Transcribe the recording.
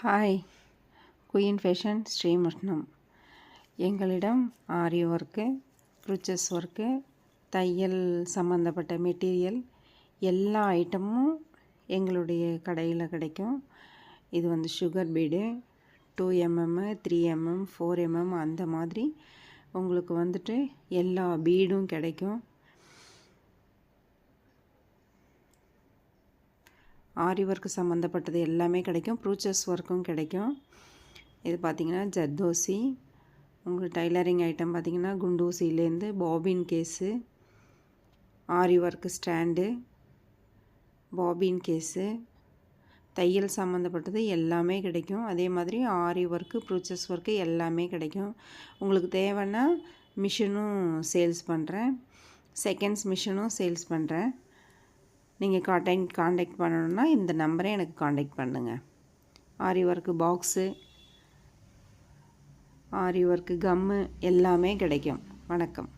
Hi, queen fashion Srimushnam. எங்களிடம் ஆரி work, க்ரூச்சஸ் work, தையல் சம்மந்தப்பட்ட மெட்டீரியல் எல்லா ஐட்டமும் எங்களுடைய கடையில் கிடைக்கும். இது வந்து sugar bead 2mm 3mm 4mm அந்த மாதிரி உங்களுக்கு வந்துட்டு எல்லா பீடும் கிடைக்கும். ஆரி ஒர்க்கு சம்மந்தப்பட்டது எல்லாமே கிடைக்கும். க்ரூச்சஸ் ஒர்க்கும் கிடைக்கும். இது பார்த்திங்கன்னா ஜர்தோசி. உங்களுக்கு டைலரிங் ஐட்டம் பார்த்திங்கன்னா குண்டூசிலேருந்து பாபின் கேஸு, ஆரி ஒர்க்கு ஸ்டாண்டு, பாபின் கேஸு, தையல் சம்மந்தப்பட்டது எல்லாமே கிடைக்கும். அதே மாதிரி ஆரி ஒர்க்கு, க்ரூச்சஸ் ஒர்க்கு எல்லாமே கிடைக்கும். உங்களுக்கு தேவைன்னா மிஷினும் சேல்ஸ் பண்ணுறேன், செகண்ட்ஸ் மிஷினும் சேல்ஸ் பண்ணுறேன். நீங்கள் காண்டாக்ட் பண்ணணுன்னா இந்த நம்பரை எனக்கு காண்டாக்ட் பண்ணுங்கள். ஆரி ஒர்க்கு பாக்ஸு, ஆரி ஒர்க்கு கம்மு எல்லாமே கிடைக்கும். வணக்கம்.